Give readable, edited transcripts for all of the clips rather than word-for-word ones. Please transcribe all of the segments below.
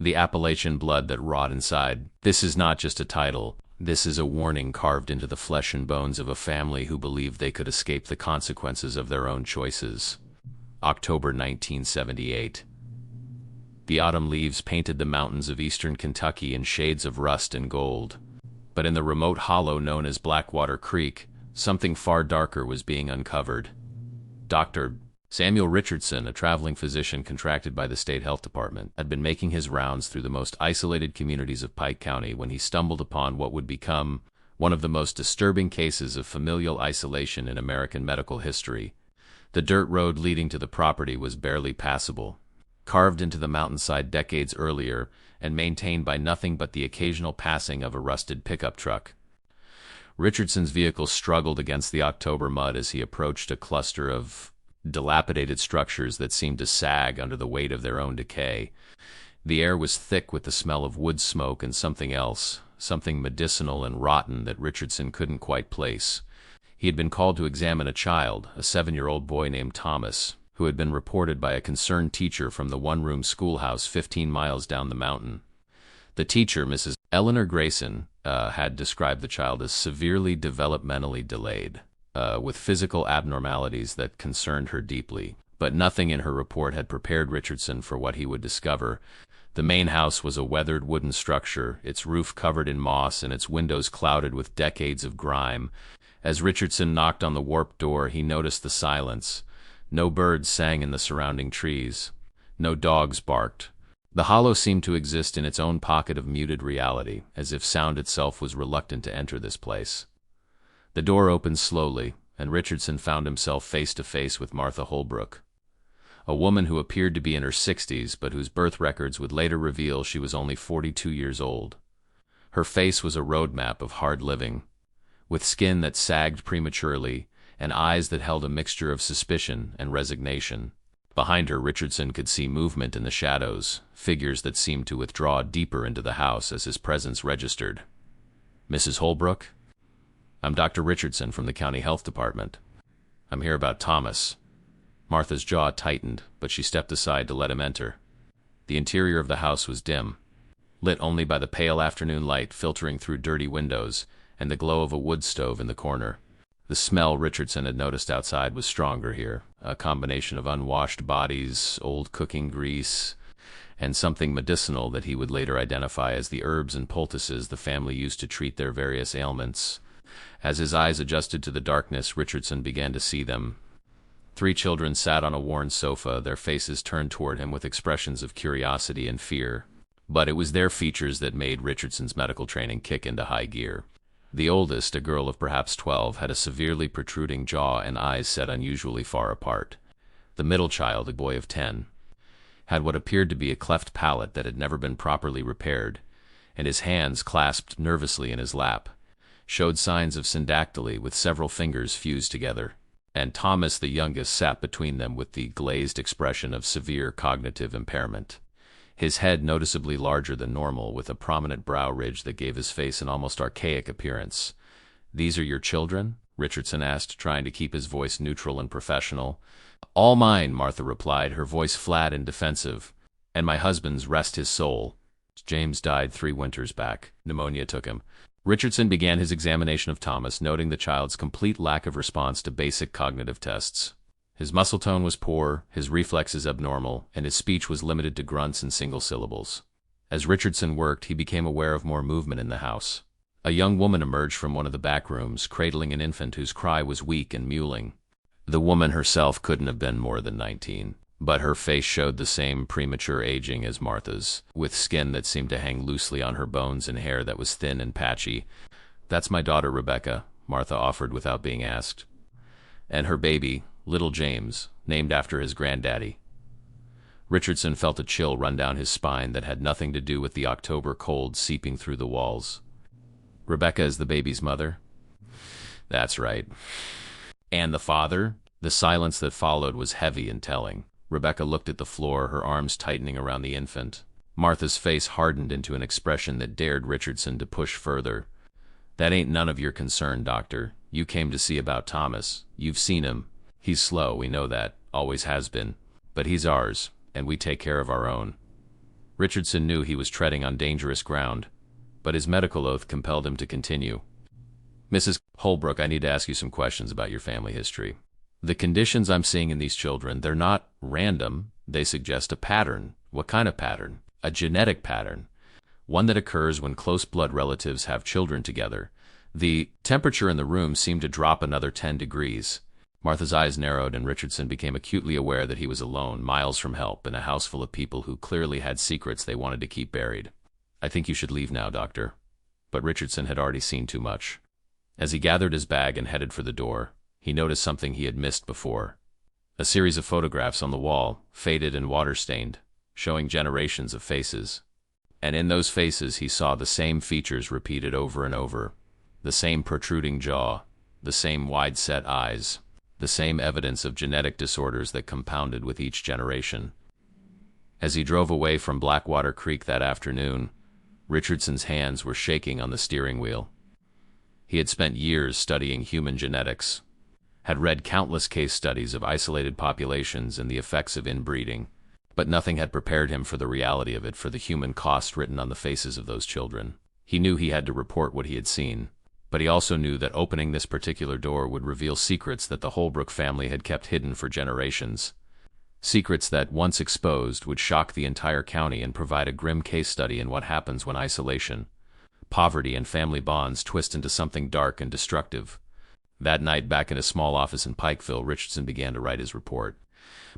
The Appalachian blood that wrought inside. This is not just a title. This is a warning carved into the flesh and bones of a family who believed they could escape the consequences of their own choices. October 1978. The autumn leaves painted the mountains of eastern Kentucky in shades of rust and gold. But in the remote hollow known as Blackwater Creek, something far darker was being uncovered. Dr. Samuel Richardson, a traveling physician contracted by the state health department, had been making his rounds through the most isolated communities of Pike County when he stumbled upon what would become one of the most disturbing cases of familial isolation in American medical history. The dirt road leading to the property was barely passable, carved into the mountainside decades earlier and maintained by nothing but the occasional passing of a rusted pickup truck. Richardson's vehicle struggled against the October mud as he approached a cluster of dilapidated structures that seemed to sag under the weight of their own decay. The air was thick with the smell of wood smoke and something else, something medicinal and rotten that Richardson couldn't quite place. He had been called to examine a child, a 7-year-old boy named Thomas, who had been reported by a concerned teacher from the one-room schoolhouse 15 miles down the mountain. The teacher, Mrs. Eleanor Grayson, had described the child as severely developmentally delayed, with physical abnormalities that concerned her deeply. But nothing in her report had prepared Richardson for what he would discover. The main house was a weathered wooden structure, its roof covered in moss and its windows clouded with decades of grime. As Richardson knocked on the warped door, he noticed the silence. No birds sang in the surrounding trees. No dogs barked. The hollow seemed to exist in its own pocket of muted reality, as if sound itself was reluctant to enter this place. The door opened slowly, and Richardson found himself face to face with Martha Holbrook, a woman who appeared to be in her 60s, but whose birth records would later reveal she was only 42 years old. Her face was a roadmap of hard living, with skin that sagged prematurely and eyes that held a mixture of suspicion and resignation. Behind her, Richardson could see movement in the shadows, figures that seemed to withdraw deeper into the house as his presence registered. "Mrs. Holbrook? I'm Dr. Richardson from the county health department. I'm here about Thomas." Martha's jaw tightened, but she stepped aside to let him enter. The interior of the house was dim, lit only by the pale afternoon light filtering through dirty windows and the glow of a wood stove in the corner. The smell Richardson had noticed outside was stronger here, a combination of unwashed bodies, old cooking grease, and something medicinal that he would later identify as the herbs and poultices the family used to treat their various ailments. As his eyes adjusted to the darkness, Richardson began to see them. 3 children sat on a worn sofa, their faces turned toward him with expressions of curiosity and fear. But it was their features that made Richardson's medical training kick into high gear. The oldest, a girl of perhaps 12, had a severely protruding jaw and eyes set unusually far apart. The middle child, a boy of 10, had what appeared to be a cleft palate that had never been properly repaired, and his hands, clasped nervously in his lap, showed signs of syndactyly with several fingers fused together. And Thomas, the youngest, sat between them with the glazed expression of severe cognitive impairment. His head noticeably larger than normal, with a prominent brow ridge that gave his face an almost archaic appearance. "These are your children?" Richardson asked, trying to keep his voice neutral and professional. "All mine," Martha replied, her voice flat and defensive. "And my husband's, rest his soul. James died 3 winters back. Pneumonia took him." Richardson began his examination of Thomas, noting the child's complete lack of response to basic cognitive tests. His muscle tone was poor, his reflexes abnormal, and his speech was limited to grunts and single syllables. As Richardson worked, he became aware of more movement in the house. A young woman emerged from one of the back rooms, cradling an infant whose cry was weak and mewling. The woman herself couldn't have been more than 19, but her face showed the same premature aging as Martha's, with skin that seemed to hang loosely on her bones and hair that was thin and patchy. "That's my daughter, Rebecca," Martha offered without being asked. "And her baby, little James, named after his granddaddy." Richardson felt a chill run down his spine that had nothing to do with the October cold seeping through the walls. "Rebecca is the baby's mother?" "That's right." "And the father?" The silence that followed was heavy and telling. Rebecca looked at the floor, her arms tightening around the infant. Martha's face hardened into an expression that dared Richardson to push further. "That ain't none of your concern, Doctor. You came to see about Thomas. You've seen him. He's slow, we know that, always has been. But he's ours, and we take care of our own." Richardson knew he was treading on dangerous ground, but his medical oath compelled him to continue. Mrs. Holbrook, I need to ask you some questions about your family history. The conditions I'm seeing in these children, they're not random. They suggest a pattern. What kind of pattern? A genetic pattern. One that occurs when close blood relatives have children together. The temperature in the room seemed to drop another 10 degrees. Martha's eyes narrowed, and Richardson became acutely aware that he was alone, miles from help, in a house full of people who clearly had secrets they wanted to keep buried. I think you should leave now, Doctor. But Richardson had already seen too much. As he gathered his bag and headed for the door, he noticed something he had missed before. A series of photographs on the wall, faded and water-stained, showing generations of faces. And in those faces he saw the same features repeated over and over. The same protruding jaw, the same wide-set eyes, the same evidence of genetic disorders that compounded with each generation. As he drove away from Blackwater Creek that afternoon, Richardson's hands were shaking on the steering wheel. He had spent years studying human genetics, had read countless case studies of isolated populations and the effects of inbreeding, but nothing had prepared him for the reality of it, for the human cost written on the faces of those children. He knew he had to report what he had seen, but he also knew that opening this particular door would reveal secrets that the Holbrook family had kept hidden for generations. Secrets that, once exposed, would shock the entire county and provide a grim case study in what happens when isolation, poverty, and family bonds twist into something dark and destructive. That night, back in a small office in Pikeville, Richardson began to write his report.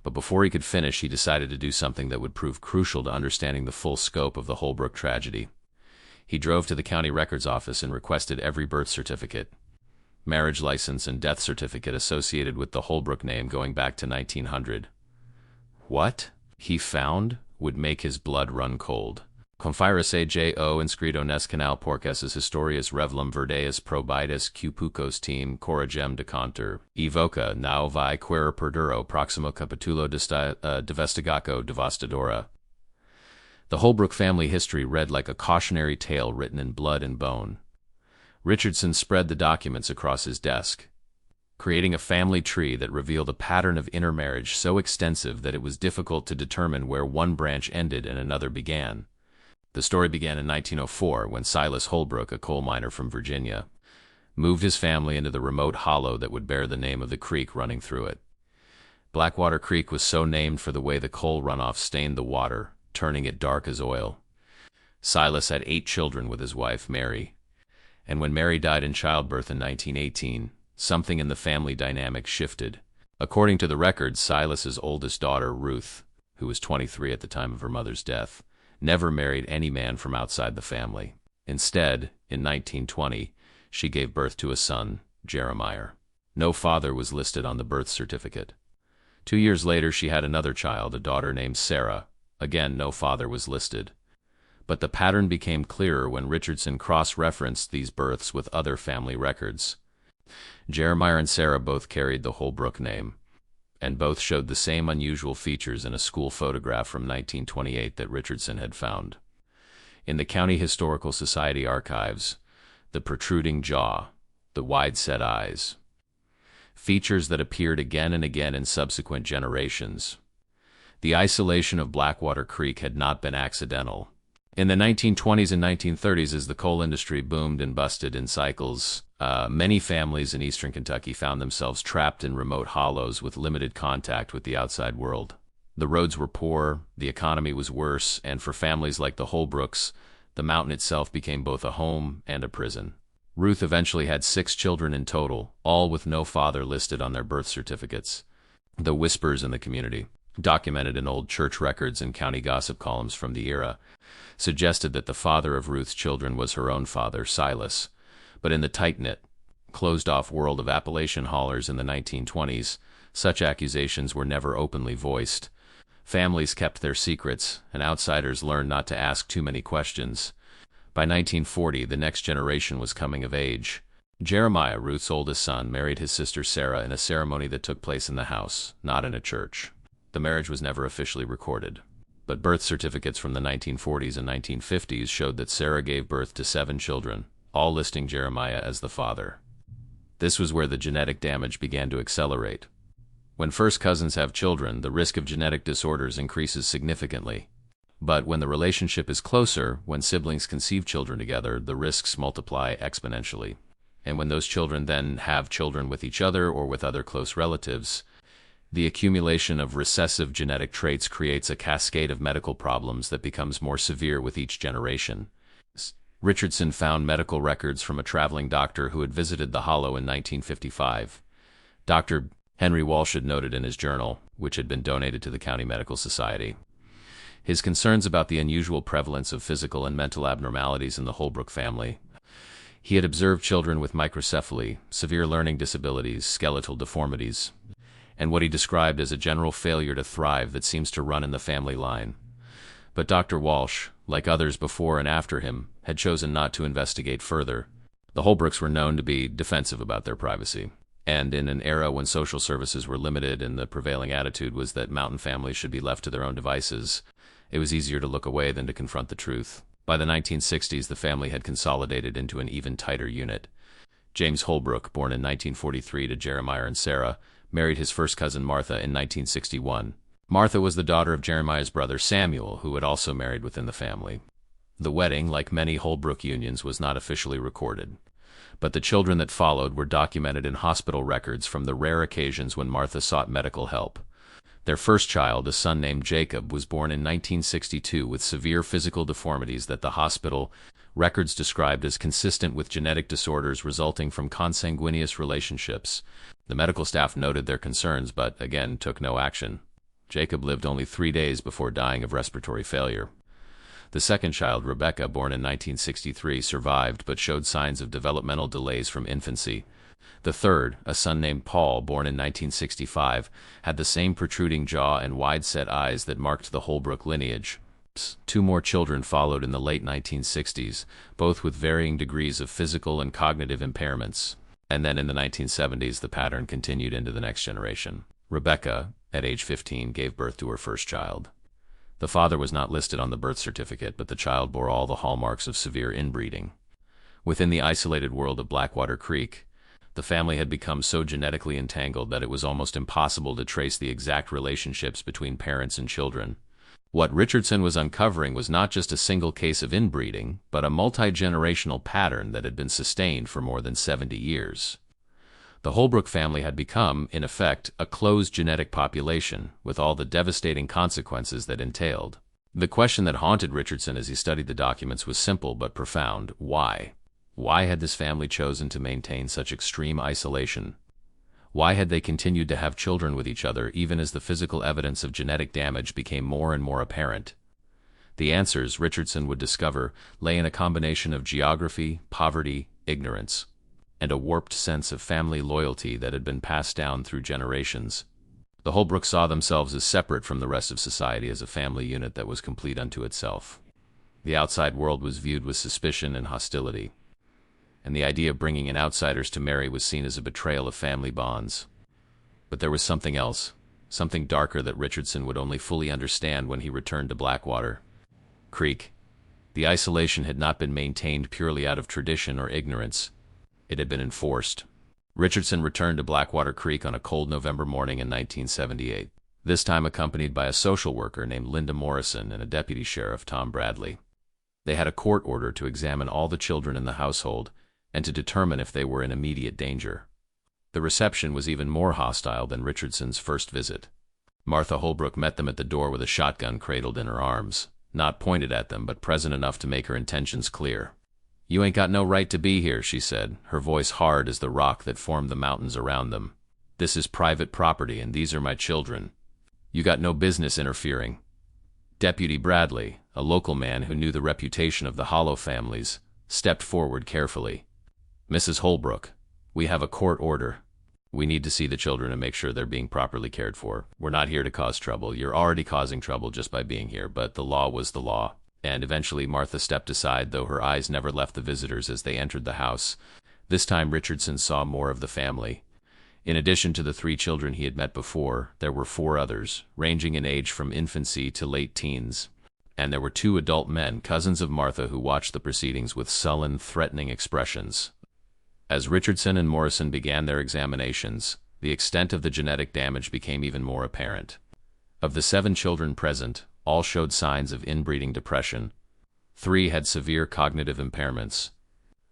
But before he could finish, he decided to do something that would prove crucial to understanding the full scope of the Holbrook tragedy. He drove to the county records office and requested every birth certificate, marriage license, and death certificate associated with the Holbrook name going back to 1900. What he found would make his blood run cold. Confirus jo inscrito nes canal porces historias revelum verdeas probitas cupucos team corrigem decanter evoca now vi quer perduro proximo capitulo devestigaco devastadora. The Holbrook family history read like a cautionary tale written in blood and bone. Richardson spread the documents across his desk, creating a family tree that revealed a pattern of intermarriage so extensive that it was difficult to determine where one branch ended and another began. The story began in 1904 when Silas Holbrook, a coal miner from Virginia, moved his family into the remote hollow that would bear the name of the creek running through it. Blackwater Creek was so named for the way the coal runoff stained the water, turning it dark as oil. Silas had 8 children with his wife, Mary, and when Mary died in childbirth in 1918, something in the family dynamic shifted. According to the records, Silas's oldest daughter, Ruth, who was 23 at the time of her mother's death, never married any man from outside the family. Instead, in 1920, she gave birth to a son, Jeremiah. No father was listed on the birth certificate. 2 years later, she had another child, a daughter named Sarah. Again, no father was listed. But the pattern became clearer when Richardson cross-referenced these births with other family records. Jeremiah and Sarah both carried the Holbrook name, and both showed the same unusual features in a school photograph from 1928 that Richardson had found. In the County Historical Society archives, the protruding jaw, the wide-set eyes, features that appeared again and again in subsequent generations. The isolation of Blackwater Creek had not been accidental. In the 1920s and 1930s, as the coal industry boomed and busted in cycles, many families in eastern Kentucky found themselves trapped in remote hollows with limited contact with the outside world. The roads were poor, the economy was worse, and for families like the Holbrooks, the mountain itself became both a home and a prison. Ruth eventually had 6 children in total, all with no father listed on their birth certificates. The whispers in the community, documented in old church records and county gossip columns from the era, suggested that the father of Ruth's children was her own father, Silas. But in the tight-knit, closed-off world of Appalachian haulers in the 1920s, such accusations were never openly voiced. Families kept their secrets, and outsiders learned not to ask too many questions. By 1940, the next generation was coming of age. Jeremiah, Ruth's oldest son, married his sister Sarah in a ceremony that took place in the house, not in a church. The marriage was never officially recorded, but birth certificates from the 1940s and 1950s showed that Sarah gave birth to 7 children, all listing Jeremiah as the father. This was where the genetic damage began to accelerate. When first cousins have children, the risk of genetic disorders increases significantly. But when the relationship is closer, when siblings conceive children together, the risks multiply exponentially. And when those children then have children with each other or with other close relatives, the accumulation of recessive genetic traits creates a cascade of medical problems that becomes more severe with each generation. Richardson found medical records from a traveling doctor who had visited the Hollow in 1955. Dr. Henry Walsh had noted in his journal, which had been donated to the County Medical Society, his concerns about the unusual prevalence of physical and mental abnormalities in the Holbrook family. He had observed children with microcephaly, severe learning disabilities, skeletal deformities, and what he described as a general failure to thrive that seems to run in the family line. But Dr. Walsh, like others before and after him, had chosen not to investigate further. The Holbrooks were known to be defensive about their privacy, and in an era when social services were limited and the prevailing attitude was that mountain families should be left to their own devices, it was easier to look away than to confront the truth. By the 1960s, the family had consolidated into an even tighter unit. James Holbrook, born in 1943 to Jeremiah and Sarah, married his first cousin Martha in 1961. Martha was the daughter of Jeremiah's brother Samuel, who had also married within the family. The wedding, like many Holbrook unions, was not officially recorded, but the children that followed were documented in hospital records from the rare occasions when Martha sought medical help. Their first child, a son named Jacob, was born in 1962 with severe physical deformities that the hospital records described as consistent with genetic disorders resulting from consanguineous relationships. The medical staff noted their concerns, but again took no action. Jacob lived only 3 days before dying of respiratory failure. The second child, Rebecca, born in 1963, survived but showed signs of developmental delays from infancy. The third, a son named Paul, born in 1965, had the same protruding jaw and wide-set eyes that marked the Holbrook lineage. 2 more children followed in the late 1960s, both with varying degrees of physical and cognitive impairments. And then in the 1970s, the pattern continued into the next generation. Rebecca, at age 15, gave birth to her first child. The father was not listed on the birth certificate, but the child bore all the hallmarks of severe inbreeding. Within the isolated world of Blackwater Creek, the family had become so genetically entangled that it was almost impossible to trace the exact relationships between parents and children. What Richardson was uncovering was not just a single case of inbreeding, but a multi-generational pattern that had been sustained for more than 70 years. The Holbrook family had become, in effect, a closed genetic population, with all the devastating consequences that entailed. The question that haunted Richardson as he studied the documents was simple but profound: why? Why had this family chosen to maintain such extreme isolation? Why had they continued to have children with each other even as the physical evidence of genetic damage became more and more apparent? The answers, Richardson would discover, lay in a combination of geography, poverty, ignorance, and a warped sense of family loyalty that had been passed down through generations. The Holbrooks saw themselves as separate from the rest of society, as a family unit that was complete unto itself. The outside world was viewed with suspicion and hostility, and the idea of bringing in outsiders to marry was seen as a betrayal of family bonds. But there was something else, something darker that Richardson would only fully understand when he returned to Blackwater Creek. The isolation had not been maintained purely out of tradition or ignorance. It had been enforced. Richardson returned to Blackwater Creek on a cold November morning in 1978, this time accompanied by a social worker named Linda Morrison and a deputy sheriff, Tom Bradley. They had a court order to examine all the children in the household and to determine if they were in immediate danger. The reception was even more hostile than Richardson's first visit. Martha Holbrook met them at the door with a shotgun cradled in her arms, not pointed at them, but present enough to make her intentions clear. "You ain't got no right to be here," she said, her voice hard as the rock that formed the mountains around them. "This is private property, and these are my children. You got no business interfering." Deputy Bradley, a local man who knew the reputation of the Hollow families, stepped forward carefully. "Mrs. Holbrook, we have a court order. We need to see the children and make sure they're being properly cared for. We're not here to cause trouble. You're already causing trouble just by being here, but the law was the law." And eventually Martha stepped aside, though her eyes never left the visitors as they entered the house. This time Richardson saw more of the family. In addition to the 3 children he had met before, there were 4 others, ranging in age from infancy to late teens. And there were 2 adult men, cousins of Martha, who watched the proceedings with sullen, threatening expressions. As Richardson and Morrison began their examinations, the extent of the genetic damage became even more apparent. Of the 7 children present, All showed signs of inbreeding depression. 3 had severe cognitive impairments.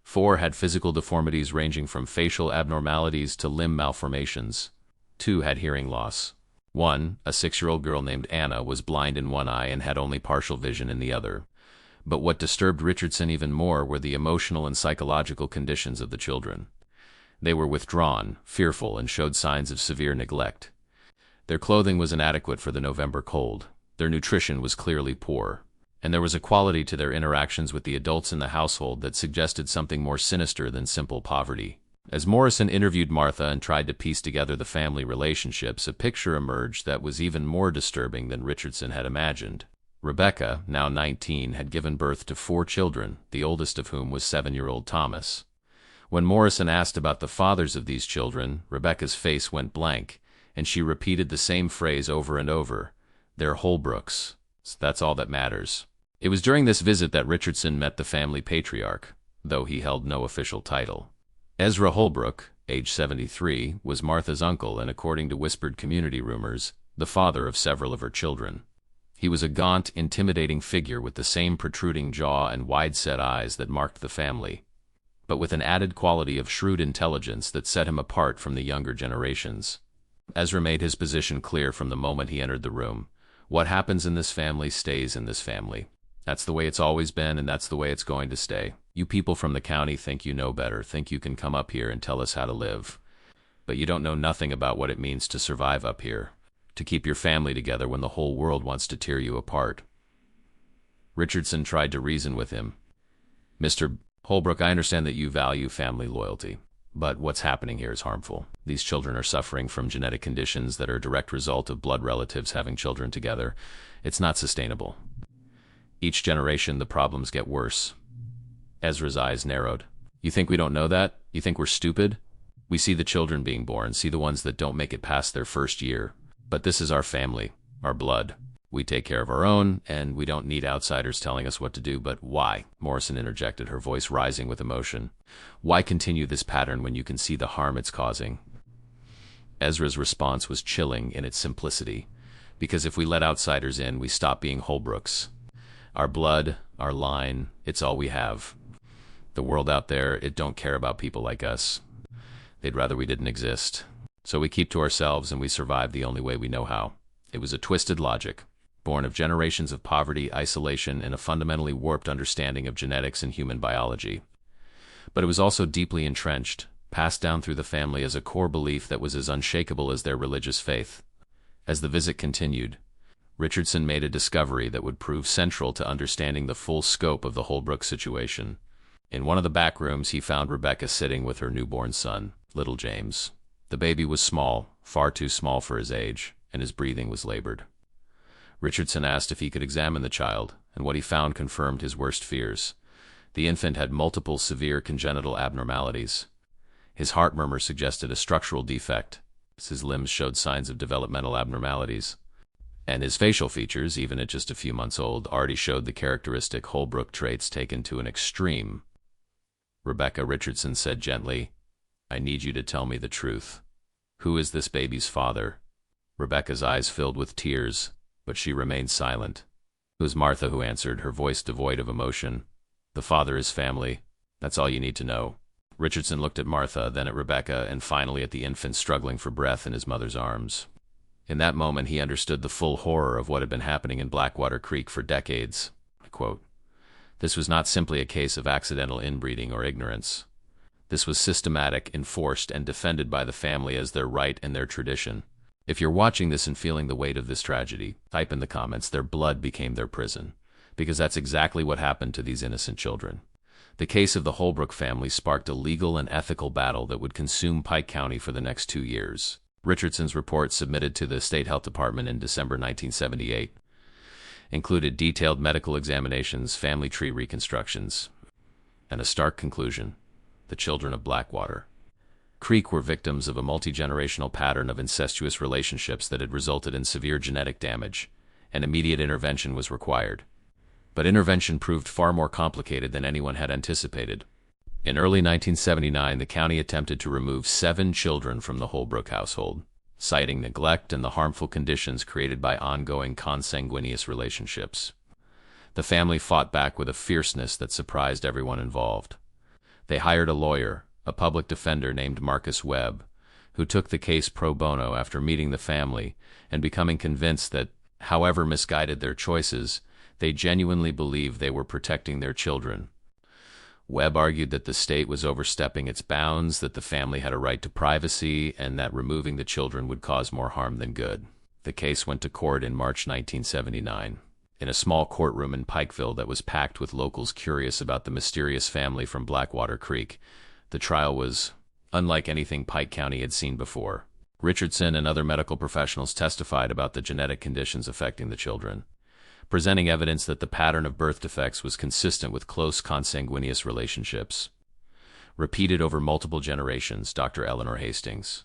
4 had physical deformities ranging from facial abnormalities to limb malformations. 2 had hearing loss. 1, a 6-year-old girl named Anna, was blind in one eye and had only partial vision in the other. But what disturbed Richardson even more were the emotional and psychological conditions of the children. They were withdrawn, fearful, and showed signs of severe neglect. Their clothing was inadequate for the November cold. Their nutrition was clearly poor. And there was a quality to their interactions with the adults in the household that suggested something more sinister than simple poverty. As Morrison interviewed Martha and tried to piece together the family relationships, a picture emerged that was even more disturbing than Richardson had imagined. Rebecca, now 19, had given birth to 4 children, the oldest of whom was 7-year-old Thomas. When Morrison asked about the fathers of these children, Rebecca's face went blank, and she repeated the same phrase over and over: "They're Holbrooks. That's all that matters." It was during this visit that Richardson met the family patriarch, though he held no official title. Ezra Holbrook, age 73, was Martha's uncle and, according to whispered community rumors, the father of several of her children. He was a gaunt, intimidating figure with the same protruding jaw and wide-set eyes that marked the family, but with an added quality of shrewd intelligence that set him apart from the younger generations. Ezra made his position clear from the moment he entered the room. What happens in this family stays in this family. That's the way it's always been, and that's the way it's going to stay. You people from the county think you know better, think you can come up here and tell us how to live. But you don't know nothing about what it means to survive up here, to keep your family together when the whole world wants to tear you apart. Richardson tried to reason with him. "Mr. Holbrook, I understand that you value family loyalty, but what's happening here is harmful. These children are suffering from genetic conditions that are a direct result of blood relatives having children together. It's not sustainable. Each generation, the problems get worse." Ezra's eyes narrowed. "You think we don't know that? You think we're stupid? We see the children being born, see the ones that don't make it past their first year. But this is our family, our blood. We take care of our own, and we don't need outsiders telling us what to do." "But why?" Morrison interjected, her voice rising with emotion. "Why continue this pattern when you can see the harm it's causing?" Ezra's response was chilling in its simplicity. "Because if we let outsiders in, we stop being Holbrooks. Our blood, our line, it's all we have. The world out there, it don't care about people like us. They'd rather we didn't exist. So we keep to ourselves and we survive the only way we know how." It was a twisted logic, born of generations of poverty, isolation, and a fundamentally warped understanding of genetics and human biology. But it was also deeply entrenched, passed down through the family as a core belief that was as unshakable as their religious faith. As the visit continued, Richardson made a discovery that would prove central to understanding the full scope of the Holbrook situation. In one of the back rooms, he found Rebecca sitting with her newborn son, little James. The baby was small, far too small for his age, and his breathing was labored. Richardson asked if he could examine the child, and what he found confirmed his worst fears. The infant had multiple severe congenital abnormalities. His heart murmur suggested a structural defect. His limbs showed signs of developmental abnormalities. And his facial features, even at just a few months old, already showed the characteristic Holbrook traits taken to an extreme. "Rebecca," Richardson said gently, "I need you to tell me the truth. Who is this baby's father?" Rebecca's eyes filled with tears, but she remained silent. It was Martha who answered, her voice devoid of emotion. "The father is family. That's all you need to know." Richardson looked at Martha, then at Rebecca, and finally at the infant struggling for breath in his mother's arms. In that moment, he understood the full horror of what had been happening in Blackwater Creek for decades. Quote, "This was not simply a case of accidental inbreeding or ignorance. This was systematic, enforced, and defended by the family as their right and their tradition. If you're watching this and feeling the weight of this tragedy, type in the comments, 'Their blood became their prison,' because that's exactly what happened to these innocent children." The case of the Holbrook family sparked a legal and ethical battle that would consume Pike County for the next 2 years. Richardson's report, submitted to the State Health Department in December 1978, included detailed medical examinations, family tree reconstructions, and a stark conclusion: the children of Blackwater Creek were victims of a multi-generational pattern of incestuous relationships that had resulted in severe genetic damage, and immediate intervention was required. But intervention proved far more complicated than anyone had anticipated. In early 1979, the county attempted to remove 7 children from the Holbrook household. citing neglect and the harmful conditions created by ongoing consanguineous relationships. The family fought back with a fierceness that surprised everyone involved. They hired a lawyer, a public defender named Marcus Webb, who took the case pro bono after meeting the family and becoming convinced that, however misguided their choices, they genuinely believed they were protecting their children. Webb argued that the state was overstepping its bounds, that the family had a right to privacy, and that removing the children would cause more harm than good. The case went to court in March 1979. In a small courtroom in Pikeville that was packed with locals curious about the mysterious family from Blackwater Creek, the trial was unlike anything Pike County had seen before. Richardson and other medical professionals testified about the genetic conditions affecting the children, presenting evidence that the pattern of birth defects was consistent with close consanguineous relationships. Repeated over multiple generations, Dr. Eleanor Hastings,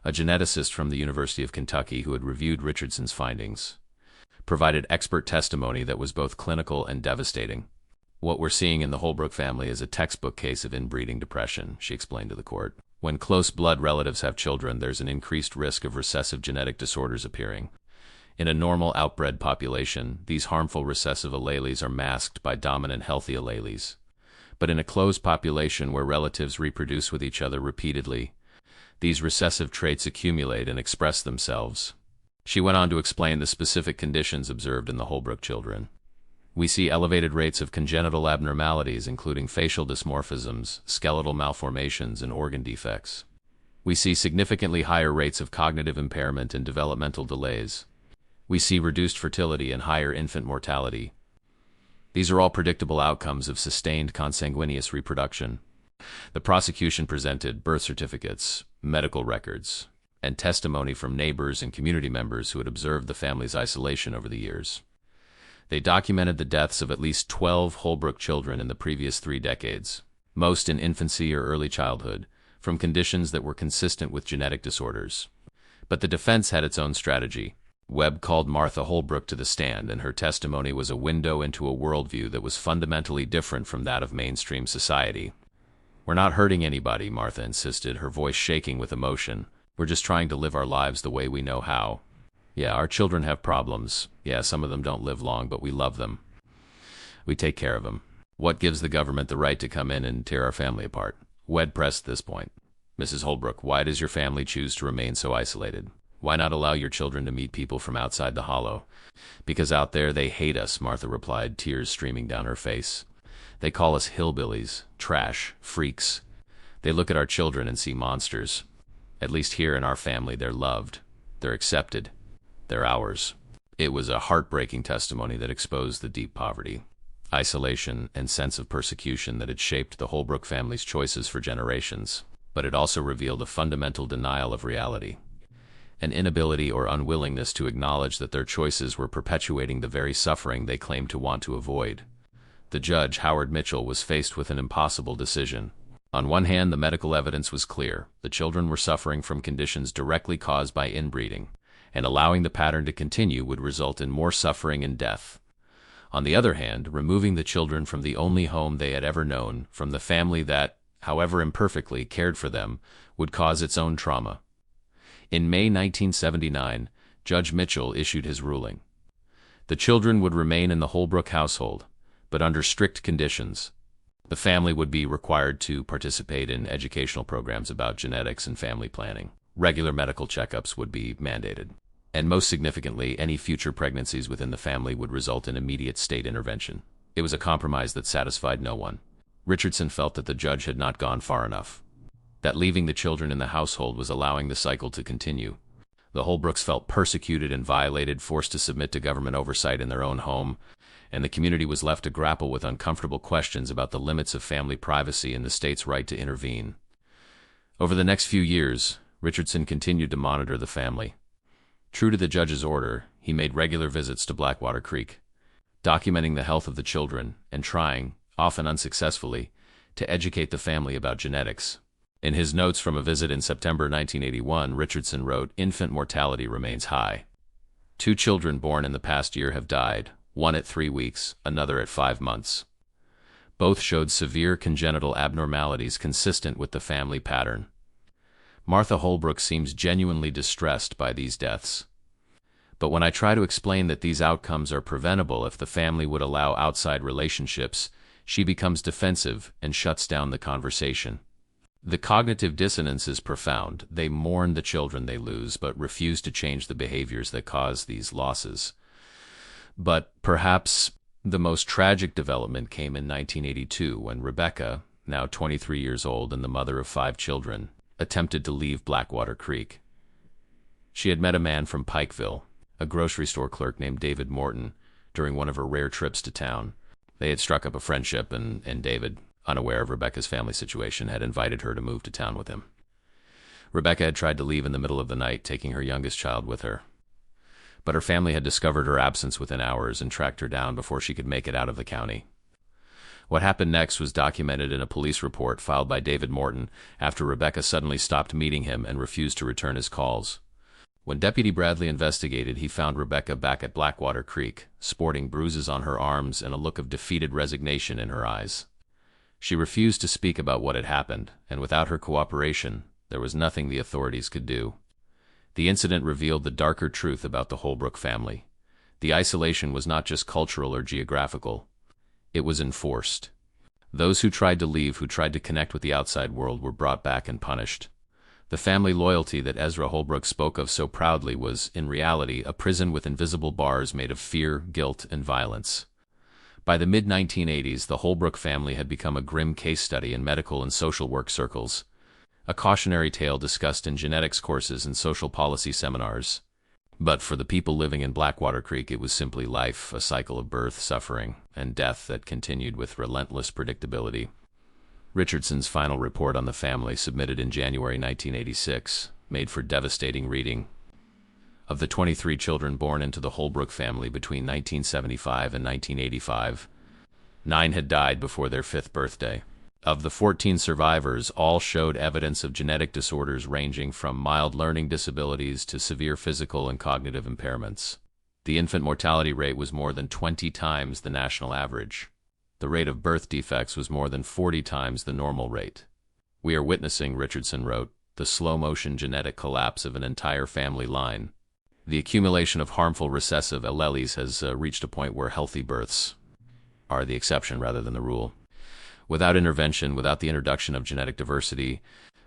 a geneticist from the University of Kentucky who had reviewed Richardson's findings, provided expert testimony that was both clinical and devastating. "What we're seeing in the Holbrook family is a textbook case of inbreeding depression," she explained to the court. "When close blood relatives have children, there's an increased risk of recessive genetic disorders appearing. In a normal outbred population, these harmful recessive alleles are masked by dominant healthy alleles. But in a closed population where relatives reproduce with each other repeatedly, these recessive traits accumulate and express themselves." She went on to explain the specific conditions observed in the Holbrook children. "We see elevated rates of congenital abnormalities, including facial dysmorphisms, skeletal malformations, and organ defects. We see significantly higher rates of cognitive impairment and developmental delays. We see reduced fertility and higher infant mortality. These are all predictable outcomes of sustained consanguineous reproduction." The prosecution presented birth certificates, medical records, and testimony from neighbors and community members who had observed the family's isolation over the years. They documented the deaths of at least 12 Holbrook children in the previous 3 decades, most in infancy or early childhood, from conditions that were consistent with genetic disorders. But the defense had its own strategy. Webb called Martha Holbrook to the stand, and her testimony was a window into a worldview that was fundamentally different from that of mainstream society. "We're not hurting anybody," Martha insisted, her voice shaking with emotion. "We're just trying to live our lives the way we know how. Yeah, our children have problems. Yeah, some of them don't live long, but we love them. We take care of them. What gives the government the right to come in and tear our family apart?" Webb pressed this point. "Mrs. Holbrook, why does your family choose to remain so isolated? Why not allow your children to meet people from outside the hollow?" "Because out there they hate us," Martha replied, tears streaming down her face. "They call us hillbillies, trash, freaks. They look at our children and see monsters. At least here in our family they're loved, they're accepted, they're ours." It was a heartbreaking testimony that exposed the deep poverty, isolation, and sense of persecution that had shaped the Holbrook family's choices for generations. But it also revealed a fundamental denial of reality, an inability or unwillingness to acknowledge that their choices were perpetuating the very suffering they claimed to want to avoid. The judge, Howard Mitchell, was faced with an impossible decision. On one hand, the medical evidence was clear. The children were suffering from conditions directly caused by inbreeding, and allowing the pattern to continue would result in more suffering and death. On the other hand, removing the children from the only home they had ever known, from the family that, however imperfectly, cared for them, would cause its own trauma. In May 1979, Judge Mitchell issued his ruling. The children would remain in the Holbrook household, but under strict conditions. The family would be required to participate in educational programs about genetics and family planning. Regular medical checkups would be mandated. And most significantly, any future pregnancies within the family would result in immediate state intervention. It was a compromise that satisfied no one. Richardson felt that the judge had not gone far enough, that leaving the children in the household was allowing the cycle to continue. The Holbrooks felt persecuted and violated, forced to submit to government oversight in their own home, and the community was left to grapple with uncomfortable questions about the limits of family privacy and the state's right to intervene. Over the next few years, Richardson continued to monitor the family. True to the judge's order, he made regular visits to Blackwater Creek, documenting the health of the children and trying, often unsuccessfully, to educate the family about genetics. In his notes from a visit in September 1981, Richardson wrote, "Infant mortality remains high. 2 children born in the past year have died, one at 3 weeks, another at 5 months. Both showed severe congenital abnormalities consistent with the family pattern. Martha Holbrook seems genuinely distressed by these deaths. But when I try to explain that these outcomes are preventable if the family would allow outside relationships, she becomes defensive and shuts down the conversation. The cognitive dissonance is profound. They mourn the children they lose, but refuse to change the behaviors that cause these losses. But perhaps the most tragic development came in 1982 when Rebecca, now 23 years old and the mother of 5 children, attempted to leave Blackwater Creek. She had met a man from Pikeville, a grocery store clerk named David Morton, during one of her rare trips to town. They had struck up a friendship, and David, unaware of Rebecca's family situation, had invited her to move to town with him. Rebecca had tried to leave in the middle of the night, taking her youngest child with her. But her family had discovered her absence within hours and tracked her down before she could make it out of the county. What happened next was documented in a police report filed by David Morton after Rebecca suddenly stopped meeting him and refused to return his calls. When Deputy Bradley investigated, he found Rebecca back at Blackwater Creek, sporting bruises on her arms and a look of defeated resignation in her eyes. She refused to speak about what had happened, and without her cooperation, there was nothing the authorities could do. The incident revealed the darker truth about the Holbrook family. The isolation was not just cultural or geographical. It was enforced. Those who tried to leave, who tried to connect with the outside world, were brought back and punished. The family loyalty that Ezra Holbrook spoke of so proudly was, in reality, a prison with invisible bars made of fear, guilt, and violence. By the mid-1980s, the Holbrook family had become a grim case study in medical and social work circles, a cautionary tale discussed in genetics courses and social policy seminars. But for the people living in Blackwater Creek, it was simply life, a cycle of birth, suffering, and death that continued with relentless predictability. Richardson's final report on the family, submitted in January 1986, made for devastating reading. Of the 23 children born into the Holbrook family between 1975 and 1985, 9 had died before their 5th birthday. Of the 14 survivors, all showed evidence of genetic disorders ranging from mild learning disabilities to severe physical and cognitive impairments. The infant mortality rate was more than 20 times the national average. The rate of birth defects was more than 40 times the normal rate. "We are witnessing," Richardson wrote, "the slow-motion genetic collapse of an entire family line. The accumulation of harmful recessive alleles has reached a point where healthy births are the exception rather than the rule. Without intervention, without the introduction of genetic diversity,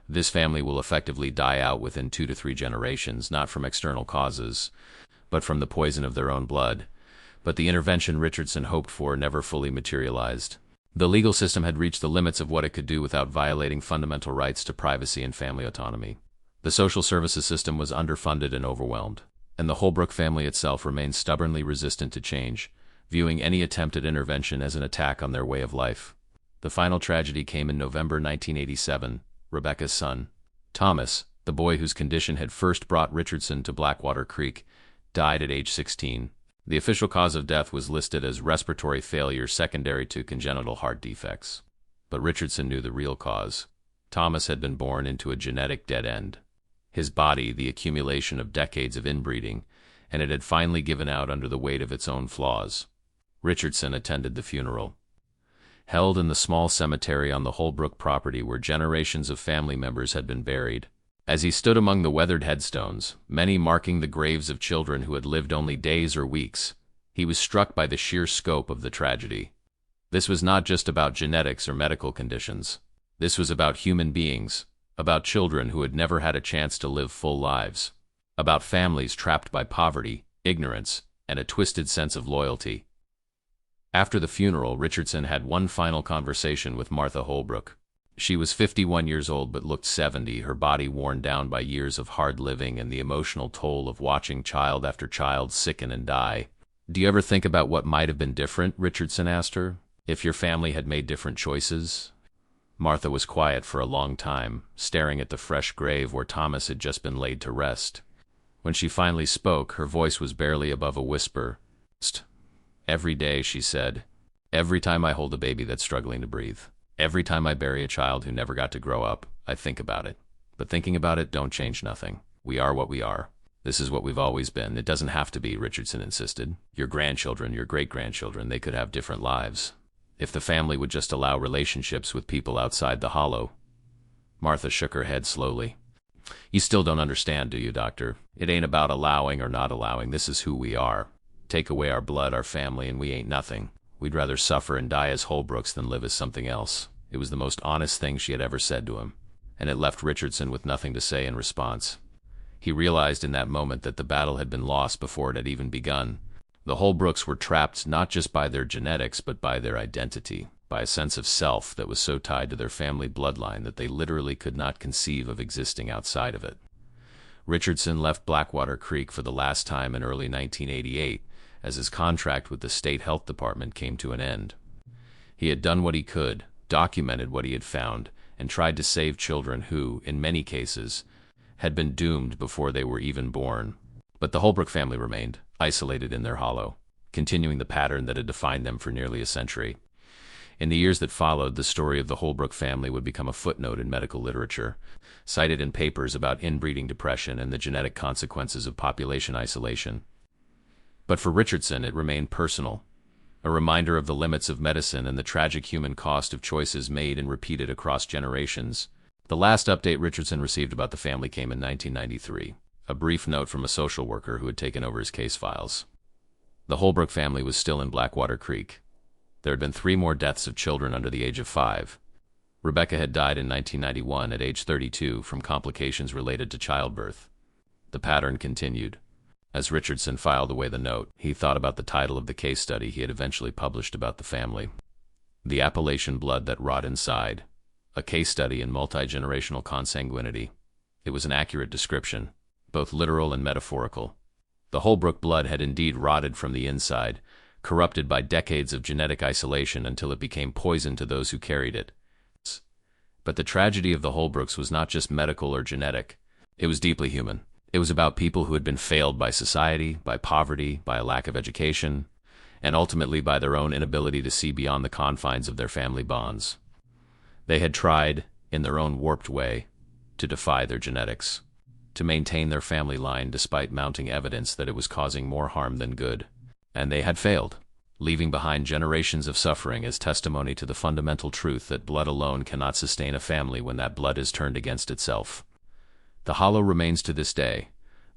this family will effectively die out within 2 to 3 generations, not from external causes, but from the poison of their own blood." But the intervention Richardson hoped for never fully materialized. The legal system had reached the limits of what it could do without violating fundamental rights to privacy and family autonomy. The social services system was underfunded and overwhelmed, and the Holbrook family itself remained stubbornly resistant to change, viewing any attempt at intervention as an attack on their way of life. The final tragedy came in November 1987. Rebecca's son, Thomas, the boy whose condition had first brought Richardson to Blackwater Creek, died at age 16. The official cause of death was listed as respiratory failure secondary to congenital heart defects. But Richardson knew the real cause. Thomas had been born into a genetic dead end. His body, the accumulation of decades of inbreeding, and it had finally given out under the weight of its own flaws. Richardson attended the funeral. Held in the small cemetery on the Holbrook property where generations of family members had been buried. As he stood among the weathered headstones, many marking the graves of children who had lived only days or weeks, he was struck by the sheer scope of the tragedy. This was not just about genetics or medical conditions. This was about human beings, about children who had never had a chance to live full lives, about families trapped by poverty, ignorance, and a twisted sense of loyalty. After the funeral, Richardson had one final conversation with Martha Holbrook. She was 51 years old but looked 70, her body worn down by years of hard living and the emotional toll of watching child after child sicken and die. "Do you ever think about what might have been different?" Richardson asked her. "If your family had made different choices?" Martha was quiet for a long time, staring at the fresh grave where Thomas had just been laid to rest. When she finally spoke, her voice was barely above a whisper. "Every day," she said, "every time I hold a baby that's struggling to breathe, every time I bury a child who never got to grow up, I think about it. But thinking about it don't change nothing. We are what we are. This is what we've always been. It doesn't have to be," Richardson insisted. "Your grandchildren, your great-grandchildren, they could have different lives. If the family would just allow relationships with people outside the hollow." Martha shook her head slowly. You still don't understand, do you, Doctor? It ain't about allowing or not allowing. This is who we are. Take away our blood, our family, and we ain't nothing. We'd rather suffer and die as Holbrooks than live as something else. It was the most honest thing she had ever said to him, and it left Richardson with nothing to say in response. He realized in that moment that the battle had been lost before it had even begun. The Holbrooks were trapped not just by their genetics, but by their identity, by a sense of self that was so tied to their family bloodline that they literally could not conceive of existing outside of it. Richardson left Blackwater Creek for the last time in early 1988, as his contract with the state health department came to an end. He had done what he could, documented what he had found, and tried to save children who, in many cases, had been doomed before they were even born. But the Holbrook family remained, isolated in their hollow, continuing the pattern that had defined them for nearly a century. In the years that followed, the story of the Holbrook family would become a footnote in medical literature, cited in papers about inbreeding depression and the genetic consequences of population isolation. But for Richardson, it remained personal, a reminder of the limits of medicine and the tragic human cost of choices made and repeated across generations. The last update Richardson received about the family came in 1993, a brief note from a social worker who had taken over his case files. The Holbrook family was still in Blackwater Creek. There had been 3 more deaths of children under the age of 5. Rebecca had died in 1991 at age 32 from complications related to childbirth. The pattern continued. As Richardson filed away the note, he thought about the title of the case study he had eventually published about the family. The Appalachian Blood That Rot Inside, a case study in multi-generational consanguinity. It was an accurate description, both literal and metaphorical. The Holbrook blood had indeed rotted from the inside, corrupted by decades of genetic isolation until it became poison to those who carried it. But the tragedy of the Holbrooks was not just medical or genetic. It was deeply human. It was about people who had been failed by society, by poverty, by a lack of education, and ultimately by their own inability to see beyond the confines of their family bonds. They had tried, in their own warped way, to defy their genetics, to maintain their family line despite mounting evidence that it was causing more harm than good. And they had failed, leaving behind generations of suffering as testimony to the fundamental truth that blood alone cannot sustain a family when that blood is turned against itself. The hollow remains to this day,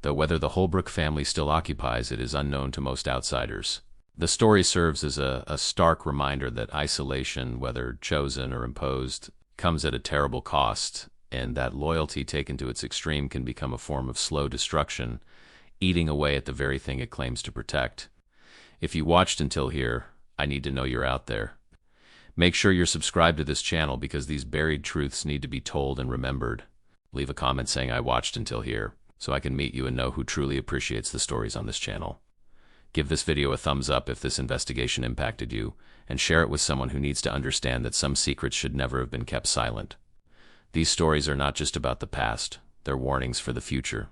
though whether the Holbrook family still occupies it is unknown to most outsiders. The story serves as a stark reminder that isolation, whether chosen or imposed, comes at a terrible cost, and that loyalty taken to its extreme can become a form of slow destruction, eating away at the very thing it claims to protect. If you watched until here, I need to know you're out there. Make sure you're subscribed to this channel because these buried truths need to be told and remembered. Leave a comment saying I watched until here, so I can meet you and know who truly appreciates the stories on this channel. Give this video a thumbs up if this investigation impacted you, and share it with someone who needs to understand that some secrets should never have been kept silent. These stories are not just about the past, they're warnings for the future.